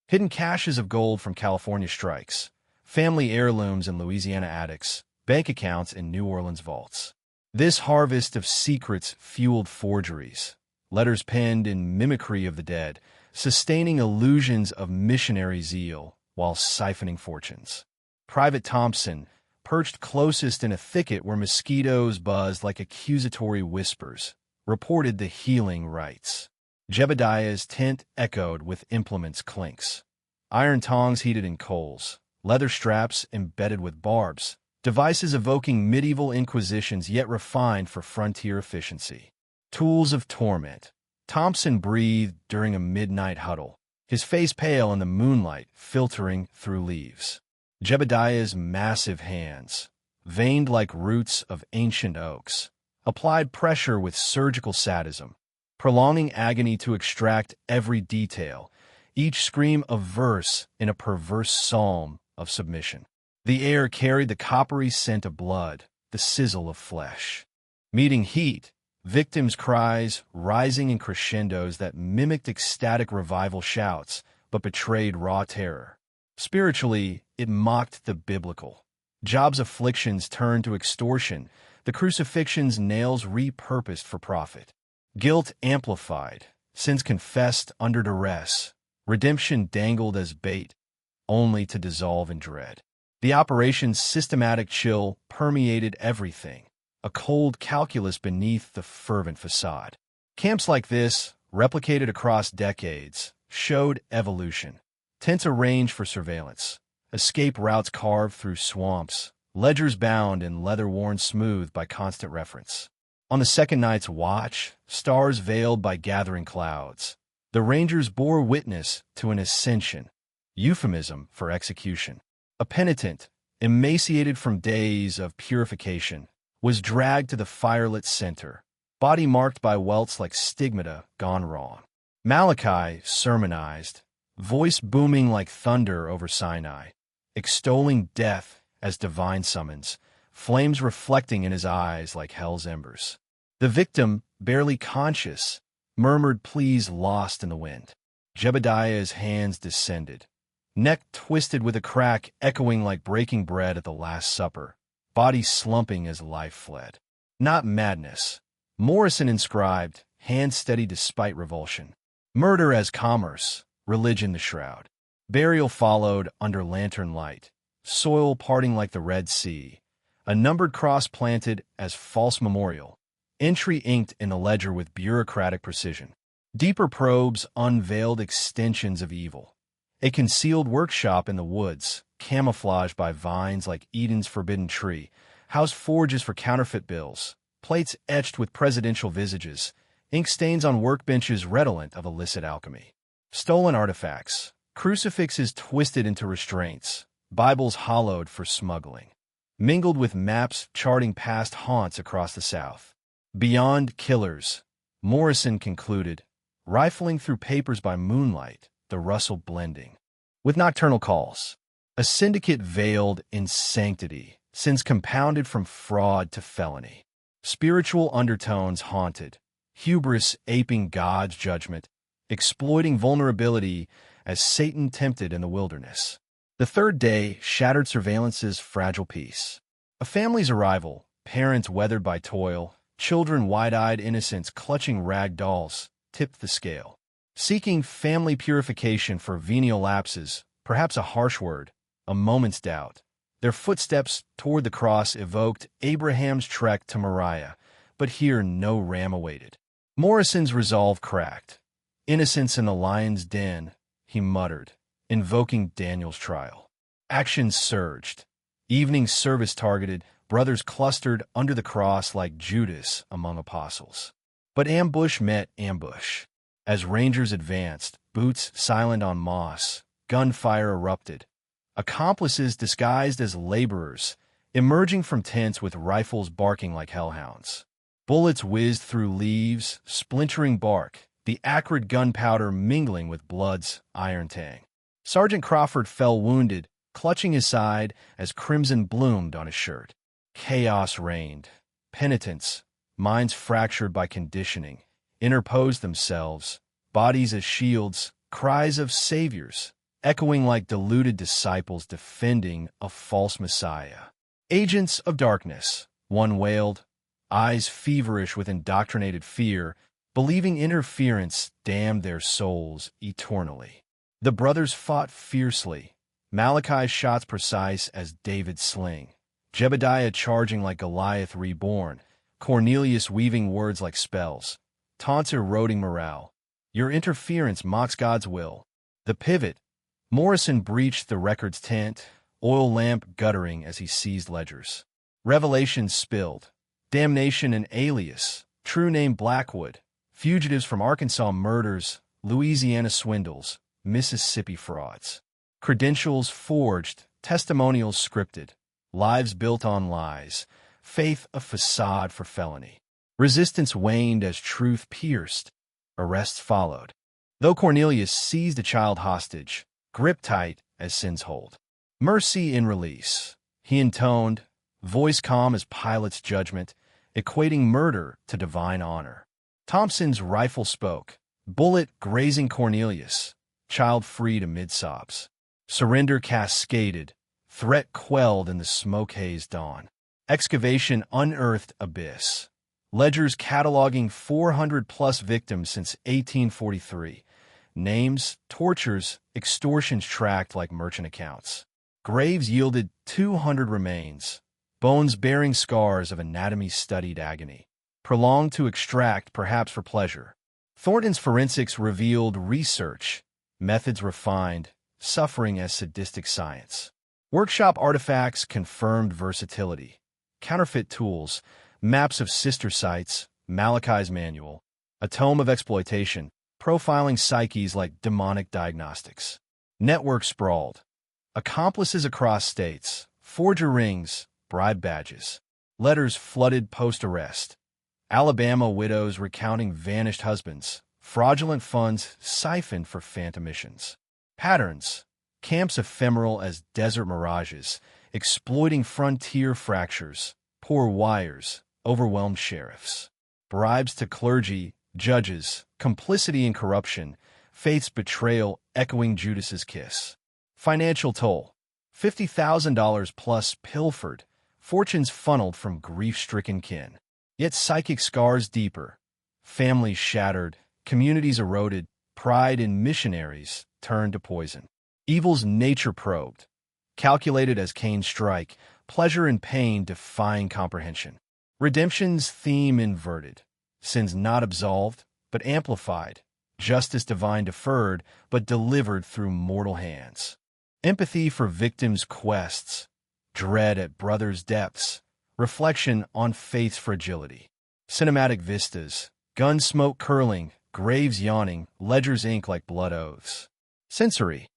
Hidden caches of gold from California strikes, family heirlooms in Louisiana attics, bank accounts in New Orleans vaults. This harvest of secrets fueled forgeries, letters penned in mimicry of the dead, sustaining illusions of missionary zeal while siphoning fortunes. Private Thompson, perched closest in a thicket where mosquitoes buzzed like accusatory whispers, reported the healing rites. Jebediah's tent echoed with implements' clinks. Iron tongs heated in coals, leather straps embedded with barbs, devices evoking medieval inquisitions yet refined for frontier efficiency. Tools of torment. Thompson breathed during a midnight huddle, his face pale in the moonlight filtering through leaves. Jebediah's massive hands, veined like roots of ancient oaks, applied pressure with surgical sadism, prolonging agony to extract every detail, each scream a verse in a perverse psalm of submission. The air carried the coppery scent of blood, the sizzle of flesh. Meeting heat, victims' cries rising in crescendos that mimicked ecstatic revival shouts but betrayed raw terror. Spiritually, it mocked the biblical. Job's afflictions turned to extortion, the crucifixion's nails repurposed for profit. Guilt amplified, sins confessed under duress, redemption dangled as bait, only to dissolve in dread. The operation's systematic chill permeated everything, a cold calculus beneath the fervent facade. Camps like this, replicated across decades, showed evolution. Tents arranged for surveillance, escape routes carved through swamps, ledgers bound and leather worn smooth by constant reference. On the second night's watch, stars veiled by gathering clouds, the rangers bore witness to an ascension, euphemism for execution. A penitent, emaciated from days of purification, was dragged to the firelit center, body marked by welts like stigmata gone wrong. Malachi sermonized, voice booming like thunder over Sinai, extolling death as divine summons, flames reflecting in his eyes like hell's embers. The victim, barely conscious, murmured pleas lost in the wind. Jebediah's hands descended, neck twisted with a crack echoing like breaking bread at the Last Supper, body slumping as life fled. Not madness. Morrison inscribed, hand steady despite revulsion. Murder as commerce, religion the shroud. Burial followed under lantern light, soil parting like the Red Sea, a numbered cross planted as false memorial, entry inked in the ledger with bureaucratic precision. Deeper probes unveiled extensions of evil. A concealed workshop in the woods, camouflaged by vines like Eden's forbidden tree, housed forges for counterfeit bills, plates etched with presidential visages, ink stains on workbenches redolent of illicit alchemy. Stolen artifacts, crucifixes twisted into restraints, Bibles hollowed for smuggling, mingled with maps charting past haunts across the South. Beyond killers, Morrison concluded, rifling through papers by moonlight, the rustle blending with nocturnal calls. A syndicate veiled in sanctity, sins compounded from fraud to felony. Spiritual undertones haunted, hubris aping God's judgment, exploiting vulnerability as Satan tempted in the wilderness. The third day shattered surveillance's fragile peace. A family's arrival, parents weathered by toil, children wide-eyed innocents clutching rag dolls, tipped the scale. Seeking family purification for venial lapses, perhaps a harsh word, a moment's doubt. Their footsteps toward the cross evoked Abraham's trek to Moriah, but here no ram awaited. Morrison's resolve cracked. Innocence in a lion's den, he muttered, invoking Daniel's trial. Action surged. Evening service targeted, brothers clustered under the cross like Judas among apostles. But ambush met ambush. As rangers advanced, boots silent on moss, gunfire erupted. Accomplices disguised as laborers, emerging from tents with rifles barking like hellhounds. Bullets whizzed through leaves, splintering bark, the acrid gunpowder mingling with blood's iron tang. Sergeant Crawford fell wounded, clutching his side as crimson bloomed on his shirt. Chaos reigned. Penitents, minds fractured by conditioning, interposed themselves, bodies as shields, cries of saviors, echoing like deluded disciples defending a false messiah. Agents of darkness, one wailed, eyes feverish with indoctrinated fear, believing interference damned their souls eternally. The brothers fought fiercely, Malachi's shots precise as David's sling, Jebediah charging like Goliath reborn, Cornelius weaving words like spells, taunts eroding morale. Your interference mocks God's will. The pivot. Morrison breached the record's tent, oil lamp guttering as he seized ledgers. Revelations spilled. Damnation and Alias, true name Blackwood, fugitives from Arkansas murders, Louisiana swindles, Mississippi frauds. Credentials forged, testimonials scripted, lives built on lies, faith a facade for felony. Resistance waned as truth pierced. Arrests followed. Though Cornelius seized a child hostage, grip tight as sin's hold. Mercy in release, he intoned, voice calm as Pilate's judgment, equating murder to divine honor. Thompson's rifle spoke, bullet grazing Cornelius, child freed amid sobs. Surrender cascaded, threat quelled in the smoke-hazed dawn. Excavation unearthed abyss. Ledgers cataloging 400-plus victims since 1843. Names, tortures, extortions tracked like merchant accounts. Graves yielded 200 remains, bones bearing scars of anatomy-studied agony. Prolonged to extract, perhaps for pleasure. Thornton's forensics revealed research, methods refined, suffering as sadistic science. Workshop artifacts confirmed versatility. Counterfeit tools, maps of sister sites, Malachi's manual, a tome of exploitation, profiling psyches like demonic diagnostics. Network sprawled. Accomplices across states, forger rings, bribe badges. Letters flooded post-arrest. Alabama widows recounting vanished husbands, fraudulent funds siphoned for phantom missions. Patterns, camps ephemeral as desert mirages, exploiting frontier fractures, poor wires, overwhelmed sheriffs. Bribes to clergy, judges, complicity in corruption, faith's betrayal echoing Judas's kiss. Financial toll, $50,000 plus pilfered, fortunes funneled from grief-stricken kin. Yet psychic scars deeper, families shattered, communities eroded, pride in missionaries turned to poison. Evil's nature probed, calculated as Cain's strike, pleasure and pain defying comprehension. Redemption's theme inverted, sins not absolved, but amplified, justice divine deferred, but delivered through mortal hands. Empathy for victims' quests, dread at brothers' depths, reflection on faith's fragility. Cinematic vistas, gun smoke curling, graves yawning, ledgers ink like blood oaths. Sensory,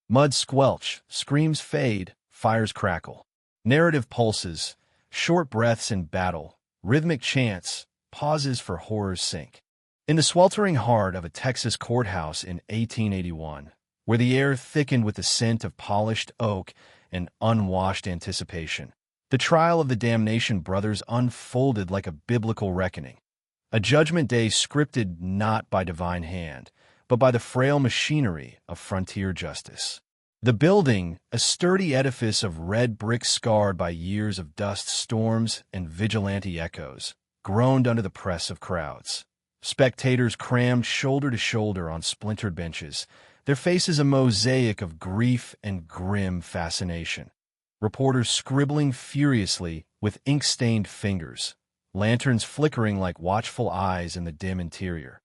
mud squelch, screams fade, fires crackle. Narrative pulses, short breaths in battle, rhythmic chants, pauses for horror's sink. In the sweltering heart of a Texas courthouse in 1881, where the air thickened with the scent of polished oak and unwashed anticipation, the trial of the Damnation Brothers unfolded like a biblical reckoning. A judgment day scripted not by divine hand, but by the frail machinery of frontier justice. The building, a sturdy edifice of red brick scarred by years of dust storms and vigilante echoes, groaned under the press of crowds. Spectators crammed shoulder to shoulder on splintered benches, their faces a mosaic of grief and grim fascination. Reporters scribbling furiously with ink-stained fingers, lanterns flickering like watchful eyes in the dim interior.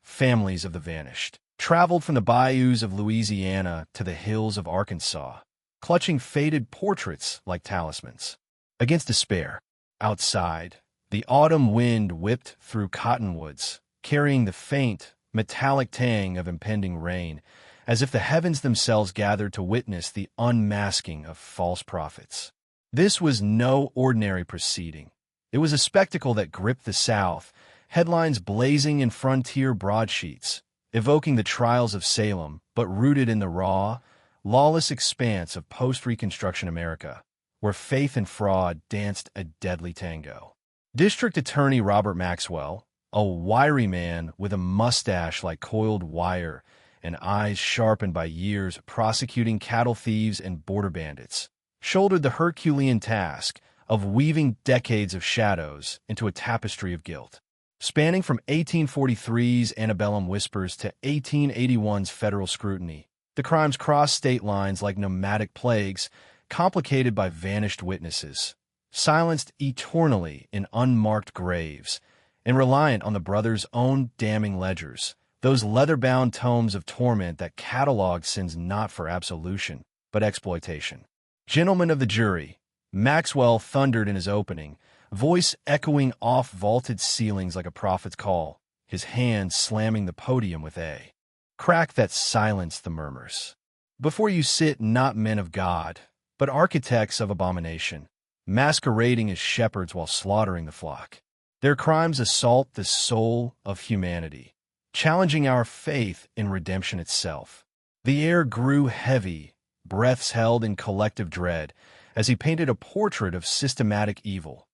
Families of the vanished traveled from the bayous of Louisiana to the hills of Arkansas, clutching faded portraits like talismans. Against despair, outside, the autumn wind whipped through cottonwoods, carrying the faint, metallic tang of impending rain, as if the heavens themselves gathered to witness the unmasking of false prophets. This was no ordinary proceeding. It was a spectacle that gripped the South, headlines blazing in frontier broadsheets, evoking the trials of Salem, but rooted in the raw, lawless expanse of post-Reconstruction America, where faith and fraud danced a deadly tango. District Attorney Robert Maxwell, a wiry man with a mustache like coiled wire and eyes sharpened by years prosecuting cattle thieves and border bandits, shouldered the Herculean task of weaving decades of shadows into a tapestry of guilt. Spanning from 1843's antebellum whispers to 1881's federal scrutiny, the crimes crossed state lines like nomadic plagues, complicated by vanished witnesses, silenced eternally in unmarked graves, and reliant on the brothers' own damning ledgers, those leather-bound tomes of torment that cataloged sins not for absolution, but exploitation. Gentlemen of the jury, Maxwell thundered in his opening, voice echoing off vaulted ceilings like a prophet's call, his hand slamming the podium with a crack that silenced the murmurs. Before you sit not men of God, but architects of abomination, masquerading as shepherds while slaughtering the flock. Their crimes assault the soul of humanity, challenging our faith in redemption itself. The air grew heavy, breaths held in collective dread, as he painted a portrait of systematic evil.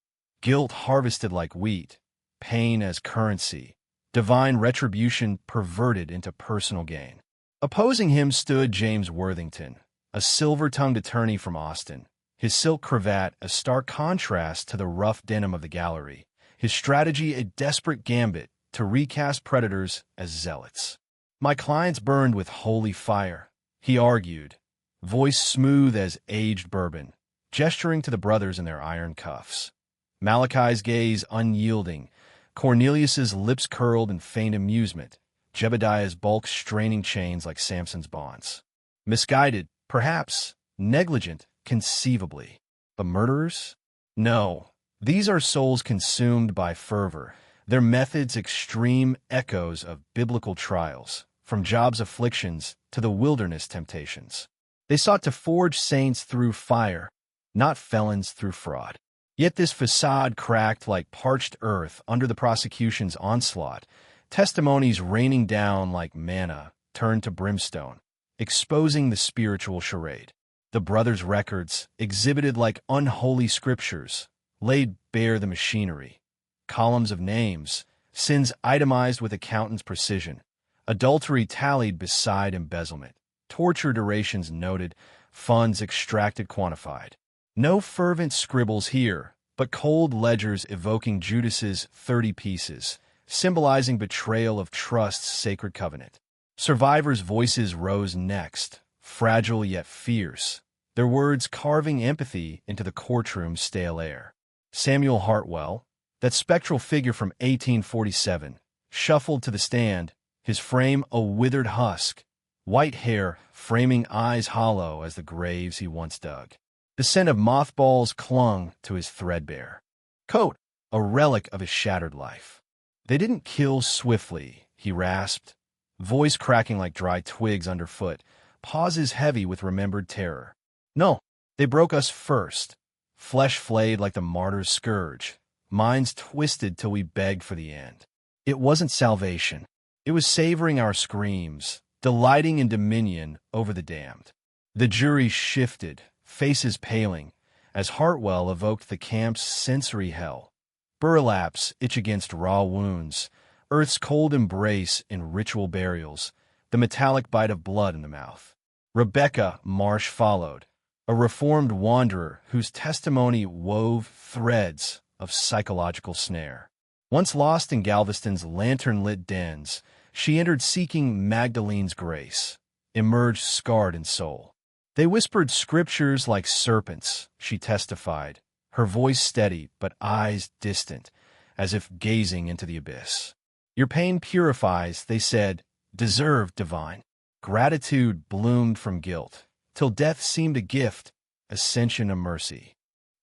Guilt harvested like wheat, pain as currency, divine retribution perverted into personal gain. Opposing him stood James Worthington, a silver-tongued attorney from Austin, his silk cravat a stark contrast to the rough denim of the gallery, his strategy a desperate gambit to recast predators as zealots. My clients burned with holy fire, he argued, voice smooth as aged bourbon, gesturing to the brothers in their iron cuffs. Malachi's gaze unyielding, Cornelius's lips curled in feigned amusement, Jebediah's bulk straining chains like Samson's bonds. Misguided, perhaps, negligent, conceivably. But murderers? No. These are souls consumed by fervor, their methods extreme echoes of biblical trials, from Job's afflictions to the wilderness temptations. They sought to forge saints through fire, not felons through fraud. Yet this facade cracked like parched earth under the prosecution's onslaught, testimonies raining down like manna turned to brimstone, exposing the spiritual charade. The brothers' records, exhibited like unholy scriptures, laid bare the machinery. Columns of names, sins itemized with accountant's precision, adultery tallied beside embezzlement, torture durations noted, funds extracted quantified. No fervent scribbles here, but cold ledgers evoking Judas's 30 pieces, symbolizing betrayal of trust's sacred covenant. Survivors' voices rose next, fragile yet fierce, their words carving empathy into the courtroom's stale air. Samuel Hartwell, that spectral figure from 1847, shuffled to the stand, his frame a withered husk, white hair framing eyes hollow as the graves he once dug. The scent of mothballs clung to his threadbare coat, a relic of his shattered life. They didn't kill swiftly, he rasped, voice cracking like dry twigs underfoot, pauses heavy with remembered terror. No, they broke us first, flesh flayed like the martyr's scourge, minds twisted till we begged for the end. It wasn't salvation. It was savoring our screams, delighting in dominion over the damned. The jury shifted, faces paling, as Hartwell evoked the camp's sensory hell. Burlaps itch against raw wounds, earth's cold embrace in ritual burials, the metallic bite of blood in the mouth. Rebecca Marsh followed, a reformed wanderer whose testimony wove threads of psychological snare. Once lost in Galveston's lantern-lit dens, she entered seeking Magdalene's grace, emerged scarred in soul. They whispered scriptures like serpents, she testified, her voice steady but eyes distant, as if gazing into the abyss. Your pain purifies, they said, deserved divine. Gratitude bloomed from guilt, till death seemed a gift, ascension a mercy.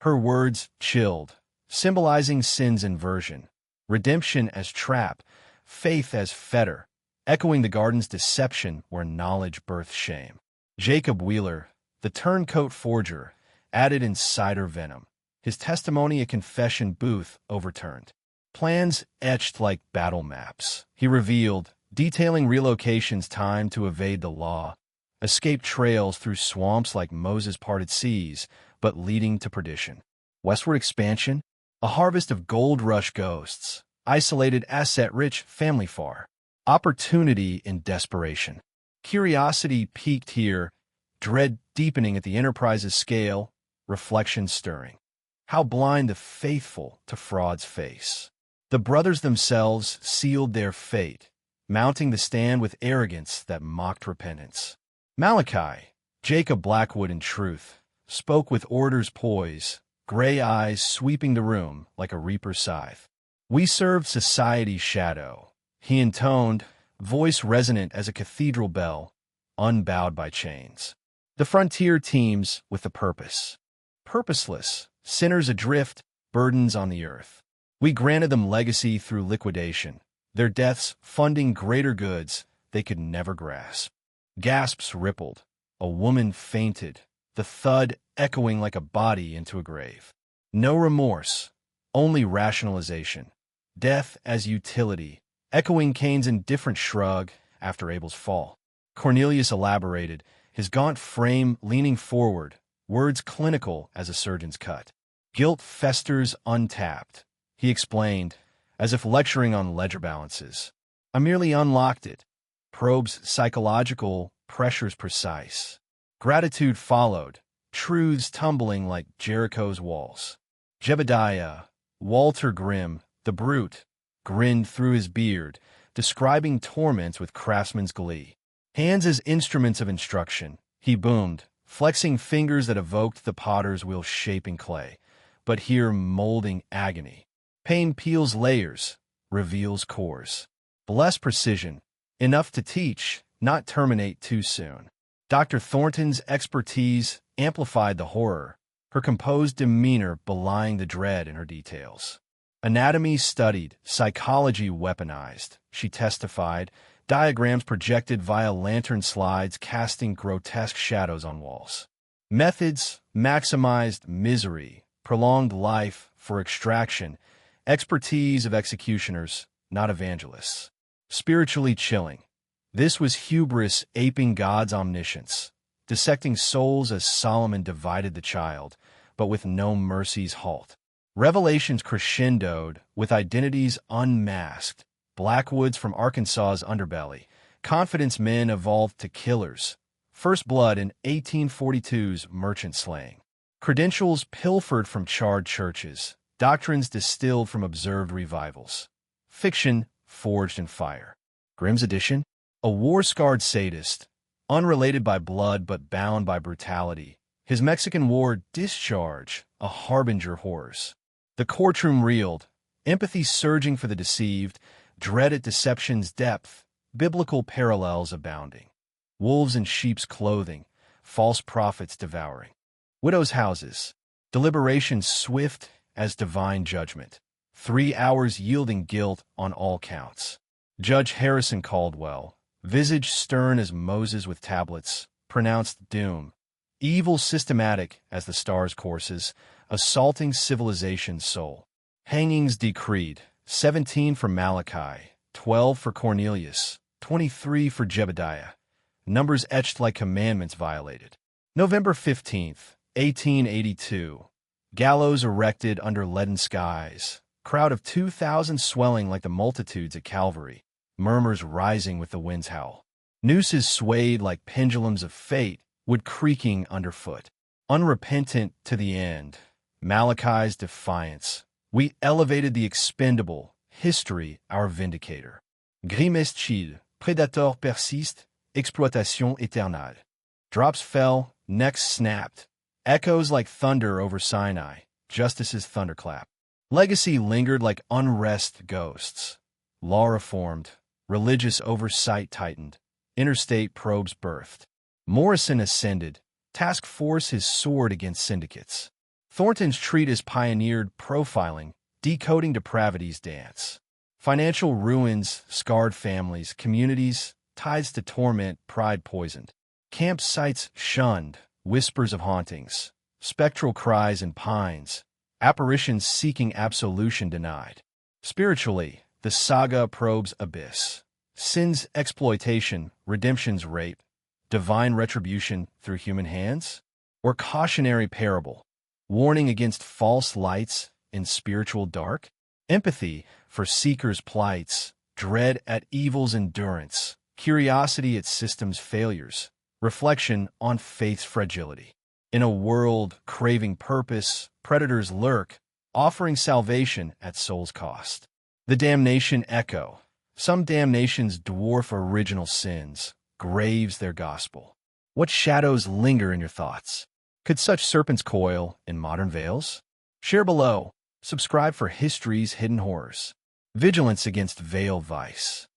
Her words chilled, symbolizing sin's inversion, redemption as trap, faith as fetter, echoing the garden's deception where knowledge birthed shame. Jacob Wheeler, the turncoat forger, added insider venom, his testimony a confession booth overturned. Plans etched like battle maps, he revealed, detailing relocations timed to evade the law, escape trails through swamps like Moses parted seas, but leading to perdition. Westward expansion, a harvest of gold rush ghosts, isolated asset-rich family far, opportunity in desperation. Curiosity peaked here, dread deepening at the enterprise's scale, reflection stirring. How blind the faithful to fraud's face. The brothers themselves sealed their fate, mounting the stand with arrogance that mocked repentance. Malachi, Jacob Blackwood in truth, spoke with order's poise, gray eyes sweeping the room like a reaper's scythe. We served society's shadow, he intoned, voice resonant as a cathedral bell, unbowed by chains. The frontier teems with a purpose. Purposeless, sinners adrift, burdens on the earth. We granted them legacy through liquidation, their deaths funding greater goods they could never grasp. Gasps rippled. A woman fainted, the thud echoing like a body into a grave. No remorse, only rationalization. Death as utility, echoing Cain's indifferent shrug after Abel's fall. Cornelius elaborated, his gaunt frame leaning forward, words clinical as a surgeon's cut. Guilt festers untapped, he explained, as if lecturing on ledger balances. I merely unlocked it. Probes psychological, pressures precise. Gratitude followed, truths tumbling like Jericho's walls. Jebediah, Walter Grimm, the brute, grinned through his beard, describing torments with craftsman's glee. Hands as instruments of instruction, he boomed, flexing fingers that evoked the potter's wheel shaping clay, but here molding agony. Pain peels layers, reveals cores. Bless precision, enough to teach, not terminate too soon. Dr. Thornton's expertise amplified the horror, her composed demeanor belying the dread in her details. Anatomy studied, psychology weaponized, she testified, diagrams projected via lantern slides casting grotesque shadows on walls. Methods maximized misery, prolonged life for extraction, expertise of executioners, not evangelists. Spiritually chilling. This was hubris aping God's omniscience, dissecting souls as Solomon divided the child, but with no mercy's halt. Revelations crescendoed with identities unmasked. Blackwoods from Arkansas's underbelly. Confidence men evolved to killers. First blood in 1842's merchant slaying. Credentials pilfered from charred churches. Doctrines distilled from observed revivals. Fiction forged in fire. Grimm's edition? A war-scarred sadist, unrelated by blood but bound by brutality. His Mexican War discharge, a harbinger horrors. The courtroom reeled, empathy surging for the deceived, dread at deception's depth, biblical parallels abounding. Wolves in sheep's clothing, false prophets devouring. Widows' houses, deliberations swift as divine judgment. 3 hours yielding guilt on all counts. Judge Harrison Caldwell, visage stern as Moses with tablets, pronounced doom. Evil systematic as the stars' courses, assaulting civilization's soul. Hangings decreed, 17 for Malachi, 12 for Cornelius, 23 for Jebediah. Numbers etched like commandments violated. November 15th, 1882. Gallows erected under leaden skies. Crowd of 2,000 swelling like the multitudes at Calvary. Murmurs rising with the wind's howl. Nooses swayed like pendulums of fate, wood creaking underfoot. Unrepentant to the end. Malachi's defiance. We elevated the expendable. History, our vindicator. Grimescide, predator persiste. exploitation éternelle. Drops fell, necks snapped. Echoes like thunder over Sinai, justice's thunderclap. Legacy lingered like unrest ghosts. Law reformed, religious oversight tightened, interstate probes birthed. Morrison ascended, task force his sword against syndicates. Thornton's treatise pioneered profiling, decoding depravity's dance. Financial ruins, scarred families, communities, ties to torment, pride poisoned. Campsites shunned, whispers of hauntings, spectral cries in pines, apparitions seeking absolution denied. Spiritually, the saga probes abyss. Sin's exploitation, redemption's rape, divine retribution through human hands? Or cautionary parable, warning against false lights in spiritual dark? Empathy for seekers' plights, dread at evil's endurance, curiosity at systems' failures, reflection on faith's fragility. In a world craving purpose, predators lurk, offering salvation at soul's cost. The damnation echo. Some damnations dwarf original sins, graves their gospel. What shadows linger in your thoughts? Could such serpents coil in modern veils? Share below. Subscribe for history's hidden horrors. Vigilance against veiled vice.